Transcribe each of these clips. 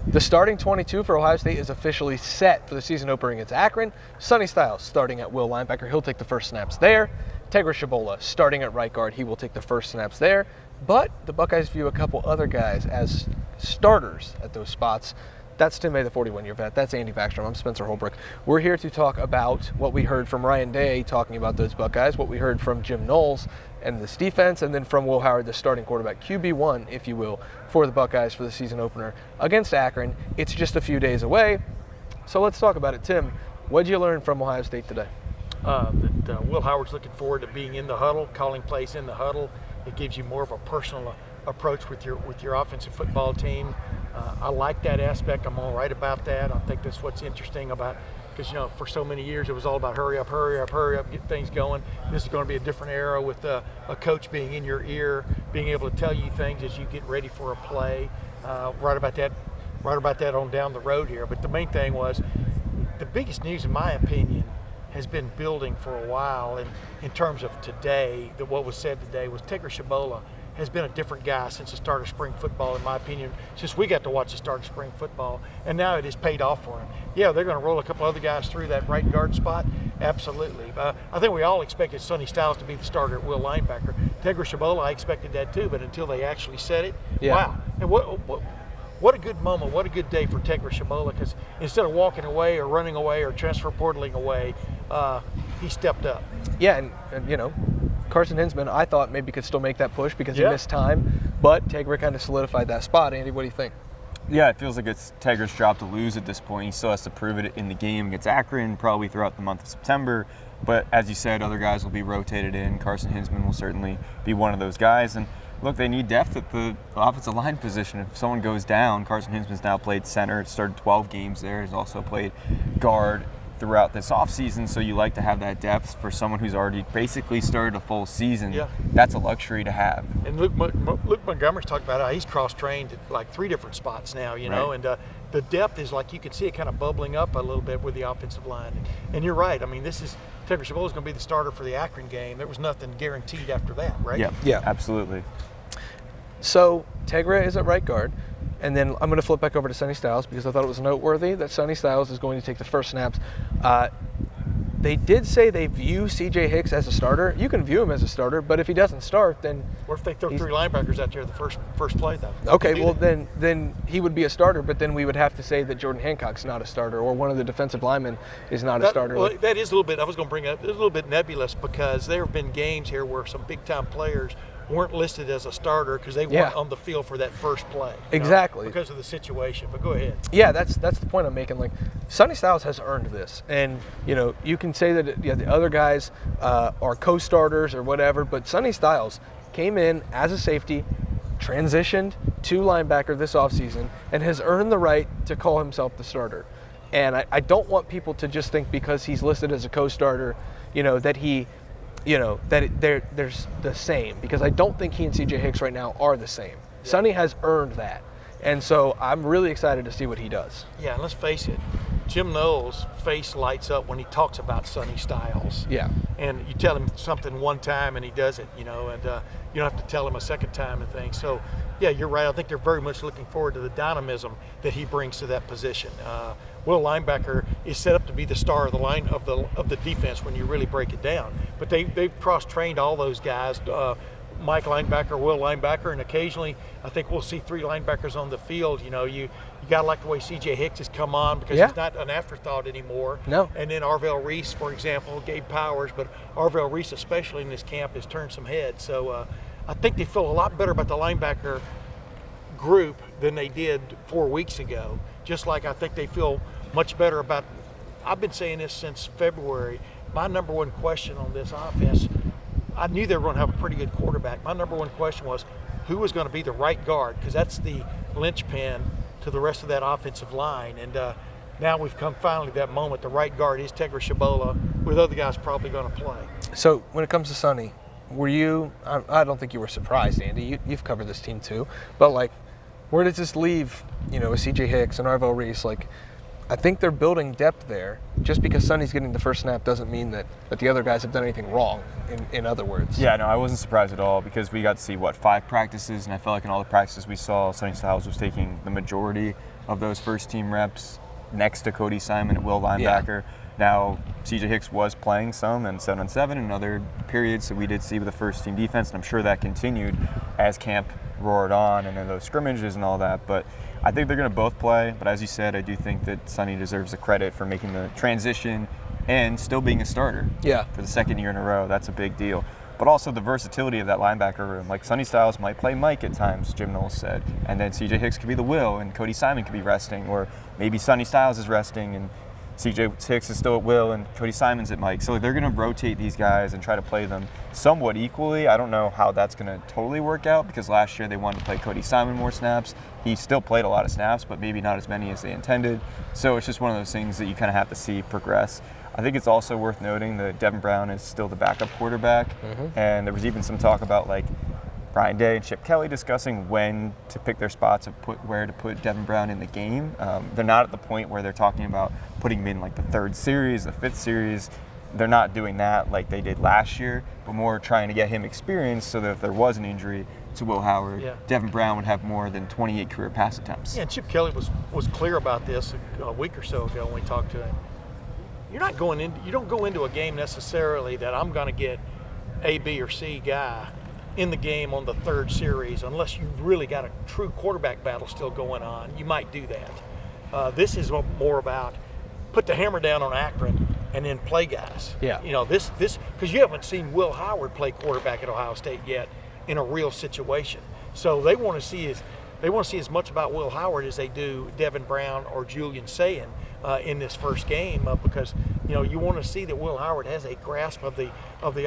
The starting 22 for Ohio State is officially set for the season opener against Akron. Sonny Styles starting at will linebacker. He'll take the first snaps there. Tegra Shabola starting at right guard. He will take the first snaps there. But the Buckeyes view a couple other guys as starters at those spots. That's Tim May, the 41-year vet. That's Andy Backstrom. I'm Spencer Holbrook. We're here to talk about what we heard from Ryan Day talking about those Buckeyes, what we heard from Jim Knowles and this defense, and then from Will Howard, the starting quarterback, QB1, if you will, for the Buckeyes for the season opener against Akron. It's just a few days away, so let's talk about it. Tim, what did you learn from Ohio State today? That Will Howard's looking forward to being in the huddle, calling plays in the huddle. It gives you more of a personal approach with your offensive football team. I like that aspect. I'm all right about that. I think that's what's interesting about, because for so many years it was all about hurry up, get things going. This is going to be a different era with a coach being in your ear, being able to tell you things as you get ready for a play. Right about that on down the road here. But the main thing was, the biggest news in my opinion has been building for a while, and in terms of today, what was said today was Tegra Shabola has been a different guy since the start of spring football, in my opinion, since we got to watch the start of spring football, and now it has paid off for him. Yeah, they're going to roll a couple other guys through that right guard spot, absolutely. I think we all expected Sonny Styles to be the starter at will linebacker. Tegra Shabola, I expected that too, but until they actually said it, wow. And what a good moment, what a good day for Tegra Shabola, because instead of walking away or running away or transfer portaling away, he stepped up. Yeah, and Carson Hinsman, I thought maybe could still make that push because he missed time, but Tegra kind of solidified that spot. Andy, what do you think? Yeah, it feels like it's Tegra's job to lose at this point. He still has to prove it in the game against Akron, probably throughout the month of September. But as you said, other guys will be rotated in. Carson Hinsman will certainly be one of those guys. And look, they need depth at the offensive line position. If someone goes down, Carson Hinsman's now played center, started 12 games there. He's also played guard throughout this offseason, so you like to have that depth for someone who's already basically started a full season. Yeah. That's a luxury to have. And Luke Montgomery's talked about how he's cross-trained at like 3 different spots now, right. And the depth is like, you can see it kind of bubbling up a little bit with the offensive line. And you're right. I mean, Tegra Shabola is going to be the starter for the Akron game. There was nothing guaranteed after that, right? Yeah, absolutely. So Tegra is at right guard. And then I'm going to flip back over to Sonny Styles because I thought it was noteworthy that Sonny Styles is going to take the first snaps. They did say they view C.J. Hicks as a starter. You can view him as a starter, but if he doesn't start, then... Or if they throw 3 linebackers out there the first play, though. Okay, well, then he would be a starter, but then we would have to say that Jordan Hancock's not a starter or one of the defensive linemen is not a starter. Well, that is a little bit, I was going to bring up, it's a little bit nebulous because there have been games here where some big-time players weren't listed as a starter because they weren't on the field for that first play. Exactly. Because of the situation, but go ahead. Yeah, that's the point I'm making. Like, Sonny Styles has earned this. And, you can say that the other guys are co-starters or whatever, but Sonny Styles came in as a safety, transitioned to linebacker this offseason, and has earned the right to call himself the starter. And I don't want people to just think because he's listed as a co-starter, that he... there's the same, because I don't think he and C.J. Hicks right now are the same. Yeah. Sonny has earned that, and so I'm really excited to see what he does. Yeah, and let's face it, Jim Knowles' face lights up when he talks about Sonny Styles. Yeah. And you tell him something one time and he does it, and you don't have to tell him a second time and things. So, yeah, you're right. I think they're very much looking forward to the dynamism that he brings to that position. Will linebacker is set up to be the star of the line of the defense when you really break it down. But they've cross-trained all those guys. Mike linebacker, Will linebacker, and occasionally I think we'll see 3 linebackers on the field. You got to like the way C.J. Hicks has come on because he's not an afterthought anymore. No. And then Arvell Reese, for example, Gabe Powers, but Arvell Reese especially in this camp has turned some heads. So I think they feel a lot better about the linebacker group than they did 4 weeks ago. Just like I think they feel much better about, I've been saying this since February, my number one question on this offense, I knew they were going to have a pretty good quarterback. My number one question was who was going to be the right guard, because that's the linchpin to the rest of that offensive line. And now we've come finally to that moment. The right guard is Tegra Shabola, with other guys probably going to play. So when it comes to Sonny, were you, I don't think you were surprised, Andy. You've covered this team too. But, where does this leave, with C.J. Hicks and Arvell Reese? I think they're building depth there. Just because Sonny's getting the first snap doesn't mean that the other guys have done anything wrong, in other words. Yeah, no, I wasn't surprised at all because we got to see, 5 practices, and I felt like in all the practices we saw, Sonny Styles was taking the majority of those first team reps next to Cody Simon at will linebacker. Now, CJ Hicks was playing some and 7-on-7 and other periods that we did see with the first team defense, and I'm sure that continued as camp roared on and in those scrimmages and all that. But I think they're going to both play. But as you said, I do think that Sonny deserves the credit for making the transition and still being a starter for the second year in a row. That's a big deal. But also the versatility of that linebacker room. Like Sonny Styles might play Mike at times, Jim Knowles said. And then CJ Hicks could be the will, and Cody Simon could be resting. Or maybe Sonny Styles is resting, and CJ Hicks is still at will, and Cody Simon's at Mike. So they're going to rotate these guys and try to play them somewhat equally. I don't know how that's going to totally work out, because last year they wanted to play Cody Simon more snaps. He still played a lot of snaps, but maybe not as many as they intended. So it's just one of those things that you kind of have to see progress. I think it's also worth noting that Devin Brown is still the backup quarterback, and there was even some talk about like Ryan Day and Chip Kelly discussing when to pick their spots of where to put Devin Brown in the game. They're not at the point where they're talking about putting him in like the third series, the fifth series. They're not doing that like they did last year, but more trying to get him experience so that if there was an injury to Will Howard, Devin Brown would have more than 28 career pass attempts. Yeah, and Chip Kelly was clear about this a week or so ago when we talked to him. You don't go into a game necessarily that I'm going to get A, B, or C guy in the game on the third series unless you've really got a true quarterback battle still going on. You might do that. This is more about put the hammer down on Akron and then play guys. Yeah. You know, this because you haven't seen Will Howard play quarterback at Ohio State yet in a real situation. So they want to see as much about Will Howard as they do Devin Brown or Julian Sayin in this first game, because you want to see that Will Howard has a grasp of the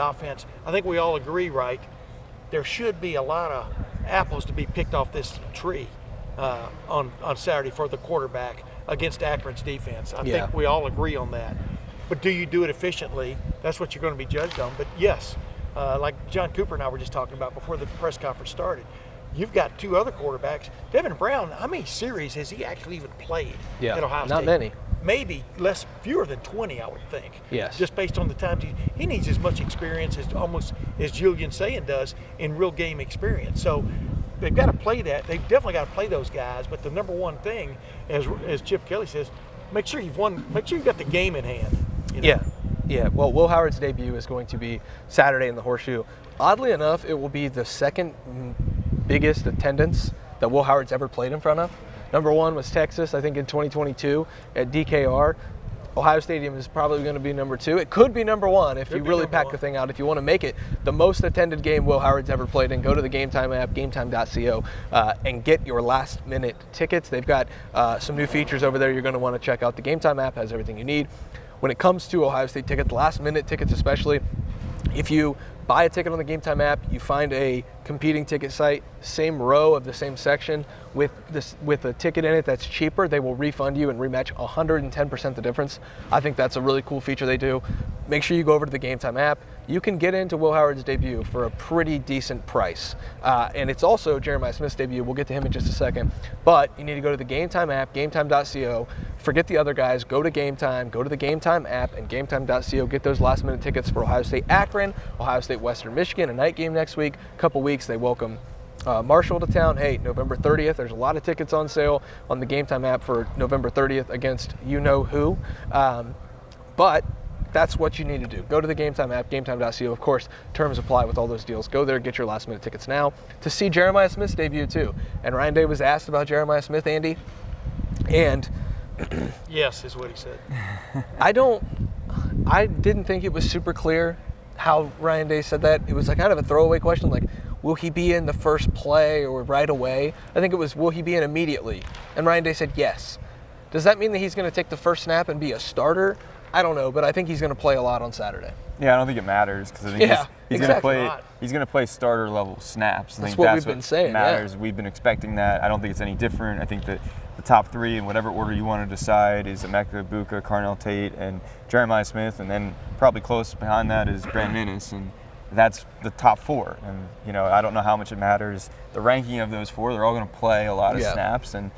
offense. I think we all agree, right? There should be a lot of apples to be picked off this tree on Saturday for the quarterback against Akron's defense. I think we all agree on that. But do you do it efficiently? That's what you're going to be judged on. But yes, like John Cooper and I were just talking about before the press conference started, you've got two other quarterbacks. Devin Brown, how many series has he actually even played at Ohio State? Not many. Maybe fewer than 20, I would think. Yes. Just based on the times he needs as much experience as Julian Sayin does in real game experience. So they've got to play that. They've definitely got to play those guys. But the number one thing, as Chip Kelly says, make sure you've got the game in hand. Yeah. Well, Will Howard's debut is going to be Saturday in the Horseshoe. Oddly enough, it will be the second biggest attendance that Will Howard's ever played in front of. Number one was Texas, I think in 2022 at DKR. Ohio Stadium is probably going to be number two. It could be number one if you really pack the thing out. If you want to make it the most attended game Will Howard's ever played in, go to the Game Time app, gametime.co, and get your last minute tickets. They've got some new features over there you're going to want to check out. The Game Time app has everything you need. When it comes to Ohio State tickets, last minute tickets especially, if you buy a ticket on the Game Time app, you find a competing ticket site, same row of the same section with a ticket in it that's cheaper, they will refund you and rematch 110% the difference. I think that's a really cool feature they do. Make sure you go over to the Game Time app. You can get into Will Howard's debut for a pretty decent price. And it's also Jeremiah Smith's debut. We'll get to him in just a second. But you need to go to the Game Time app, gametime.co. Forget the other guys. Go to Game Time. Go to the Game Time app and gametime.co. Get those last-minute tickets for Ohio State Akron, Ohio State Western Michigan, a night game next week. Couple weeks, they welcome Marshall to town. Hey, November 30th, there's a lot of tickets on sale on the Game Time app for November 30th against you-know-who. But that's what you need to do. Go to the Game Time app, gametime.co. Of course, terms apply with all those deals. Go there, get your last-minute tickets now to see Jeremiah Smith's debut, too. And Ryan Day was asked about Jeremiah Smith, Andy, and yes, is what he said. I didn't think it was super clear how Ryan Day said that. It was like kind of a throwaway question, like, will he be in the first play or right away? I think it was, will he be in immediately? And Ryan Day said yes. Does that mean that he's going to take the first snap and be a starter? I don't know, but I think he's going to play a lot on Saturday. Yeah, I don't think it matters because I think he's exactly. going to play. He's going to play starter level snaps. I That's think what that's we've been saying. Matters. Yeah. We've been expecting that. I don't think it's any different. I think that the top three in whatever order you want to decide is Emeka Egbuka, Carnell Tate, and Jeremiah Smith, and then probably close behind that is Brandon Inniss, and that's the top four. And I don't know how much it matters. The ranking of those four, they're all going to play a lot of snaps, and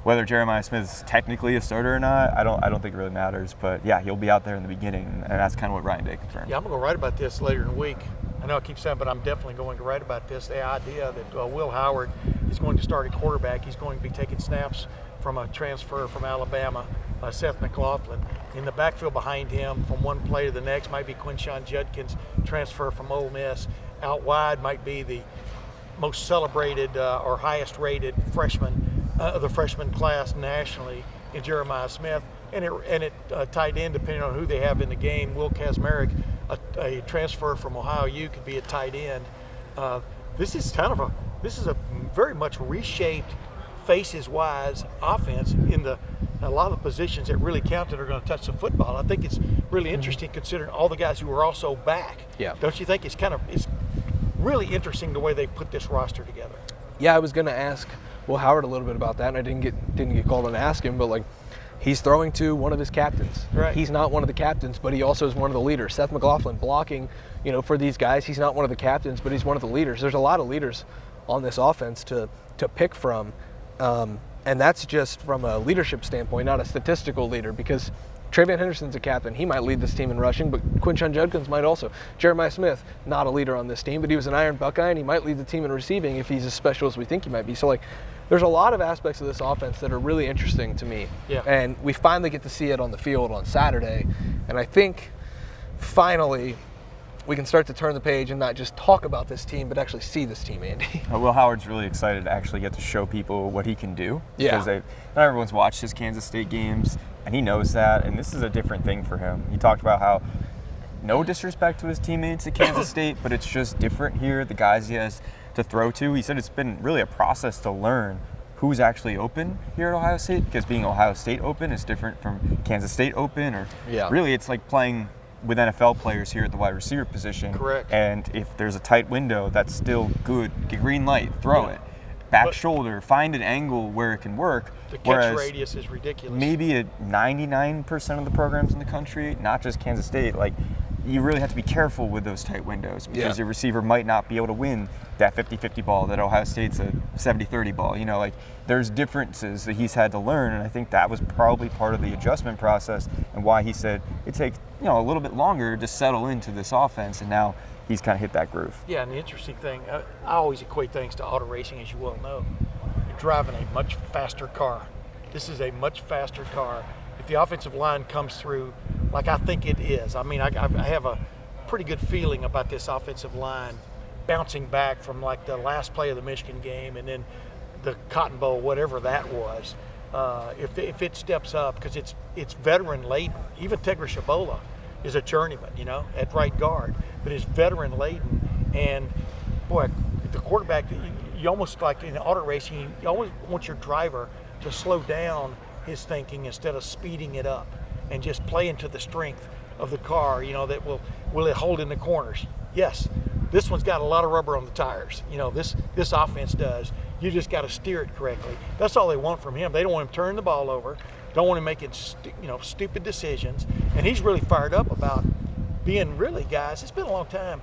whether Jeremiah Smith is technically a starter or not, I don't think it really matters. But yeah, he'll be out there in the beginning, and that's kind of what Ryan Day confirmed. Yeah, I'm going to write about this later in the week. I know I keep saying, but I'm definitely going to write about this. The idea that Will Howard is going to start at quarterback. He's going to be taking snaps from a transfer from Alabama, Seth McLaughlin. In the backfield behind him, from one play to the next, might be Quinshon Judkins, transfer from Ole Miss. Out wide might be the most celebrated or highest rated freshman of the freshman class nationally in Jeremiah Smith. And it tied in, depending on who they have in the game, Will Kazmarek, a transfer from Ohio U, could be a tight end. This is a very much reshaped, faces-wise offense in a lot of the positions that really count that are going to touch the football. I think it's really interesting considering all the guys who are also back. Yeah. Don't you think it's really interesting the way they put this roster together? Yeah, I was going to ask Will Howard a little bit about that, and I didn't get called on to ask him, but like, he's throwing to one of his captains. Right. He's not one of the captains, but he also is one of the leaders. Seth McLaughlin blocking, for these guys. He's not one of the captains, but he's one of the leaders. There's a lot of leaders on this offense to pick from, and that's just from a leadership standpoint, not a statistical leader, because Travion Henderson's a captain. He might lead this team in rushing, but Quinshon Judkins might also. Jeremiah Smith, not a leader on this team, but he was an Iron Buckeye, and he might lead the team in receiving if he's as special as we think he might be. So, like, there's a lot of aspects of this offense that are really interesting to me. Yeah. And we finally get to see it on the field on Saturday. And I think finally we can start to turn the page and not just talk about this team, but actually see this team, Andy. Will Howard's really excited to actually get to show people what he can do. Yeah. Because not everyone's watched his Kansas State games, and he knows that, and this is a different thing for him. He talked about how, no disrespect to his teammates at Kansas State, but it's just different here, the guys he has to throw to. He said it's been really a process to learn who's actually open here at Ohio State, because being Ohio State open is different from Kansas State open, or really it's like playing with NFL players here at the wide receiver position. Correct. And if there's a tight window, that's still good. Green light, throw it. Back shoulder, find an angle where it can work. The catch radius is ridiculous. Maybe at 99% of the programs in the country, not just Kansas State, like, you really have to be careful with those tight windows, because your receiver might not be able to win that 50-50 ball, that Ohio State's a 70-30 ball. Like, there's differences that he's had to learn, and I think that was probably part of the adjustment process and why he said it takes a little bit longer to settle into this offense, and now he's kind of hit that groove. Yeah, and the interesting thing, I always equate things to auto racing, as you well know. You're driving a much faster car. This is a much faster car. If the offensive line comes through like I think it is, I mean, I have a pretty good feeling about this offensive line bouncing back from like the last play of the Michigan game and then the Cotton Bowl, whatever that was. If it steps up, because it's veteran laden. Even Tegra Shabola is a journeyman, at right guard, but it's veteran laden. And boy, the quarterback, you almost, like in auto racing, you always want your driver to slow down his thinking instead of speeding it up and just play into the strength of the car, that will it hold in the corners? Yes, this one's got a lot of rubber on the tires. This offense does. You just got to steer it correctly. That's all they want from him. They don't want him turning the ball over, don't want him making stupid decisions. And he's really fired up about being, really, guys, it's been a long time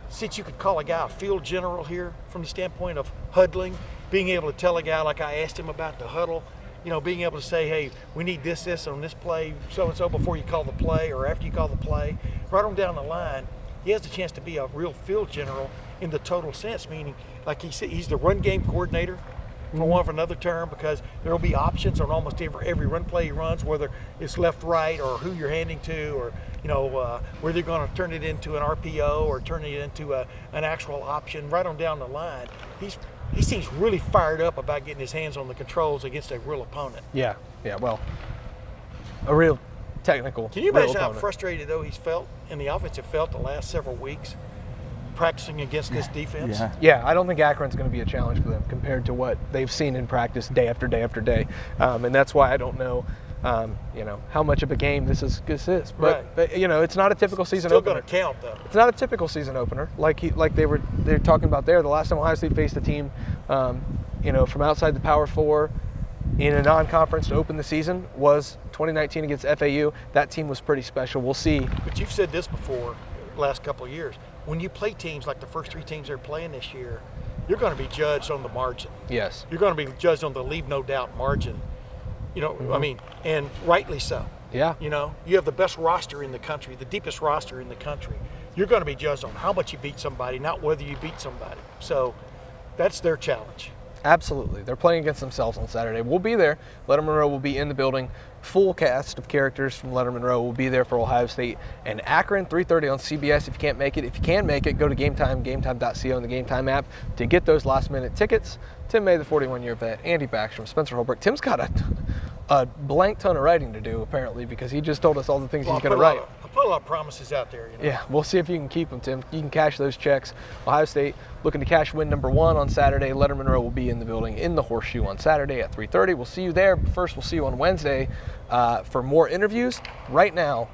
since you could call a guy a field general here from the standpoint of huddling, being able to tell a guy, like I asked him about the huddle, being able to say, hey, we need this on this play, so-and-so, before you call the play or after you call the play. Right on down the line, he has the chance to be a real field general in the total sense, meaning, like he said, he's the run game coordinator, for want of another term, because there will be options on almost every run play he runs, whether it's left, right, or who you're handing to, or whether you're going to turn it into an RPO or turn it into an actual option. Right on down the line, he seems really fired up about getting his hands on the controls against a real opponent. Yeah, well, a real technical. Can you imagine how frustrated, though, he's felt and the offense have felt the last several weeks practicing against this defense? Yeah, I don't think Akron's going to be a challenge for them compared to what they've seen in practice day after day after day. And that's why I don't know, how much of a game this is. But it's not a typical season opener. Still going to count, though. It's not a typical season opener they're talking about there. The last time Ohio State faced a team, from outside the Power Four in a non-conference to open the season was 2019 against FAU. That team was pretty special. We'll see. But you've said this before, last couple of years. When you play teams like the first three teams they're playing this year, you're going to be judged on the margin. Yes. You're going to be judged on the leave no doubt margin. I mean, and rightly so. Yeah. You have the best roster in the country, the deepest roster in the country. You're going to be judged on how much you beat somebody, not whether you beat somebody. So that's their challenge. Absolutely. They're playing against themselves on Saturday. We'll be there. Lettermen Row will be in the building. Full cast of characters from Lettermen Row will be there for Ohio State and Akron, 3:30 on CBS if you can't make it. If you can make it, go to Game Time, gametime.co and the Game Time app to get those last-minute tickets. Tim May, the 41-year vet, Andy Backstrom, Spencer Holbrook. Tim's got a blank ton of writing to do, apparently, because he just told us all the things he's going to write. I put a lot of promises out there. Yeah, we'll see if you can keep them, Tim. You can cash those checks. Ohio State looking to cash win number 1 on Saturday. Lettermen Row will be in the building in the Horseshoe on Saturday at 3:30. We'll see you there. But first, we'll see you on Wednesday for more interviews. Right now,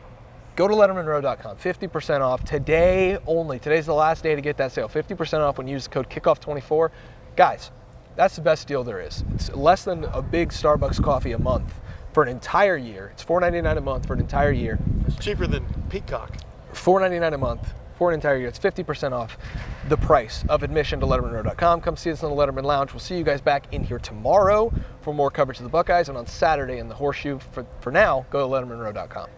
go to lettermenrow.com. 50% off today only. Today's the last day to get that sale. 50% off when you use the code kickoff24. Guys, that's the best deal there is. It's less than a big Starbucks coffee a month for an entire year. It's $4.99 a month for an entire year. It's cheaper than Peacock. $4.99 a month for an entire year. It's 50% off the price of admission to lettermenrow.com. Come see us in the Letterman Lounge. We'll see you guys back in here tomorrow for more coverage of the Buckeyes, and on Saturday in the Horseshoe. For now, go to lettermenrow.com.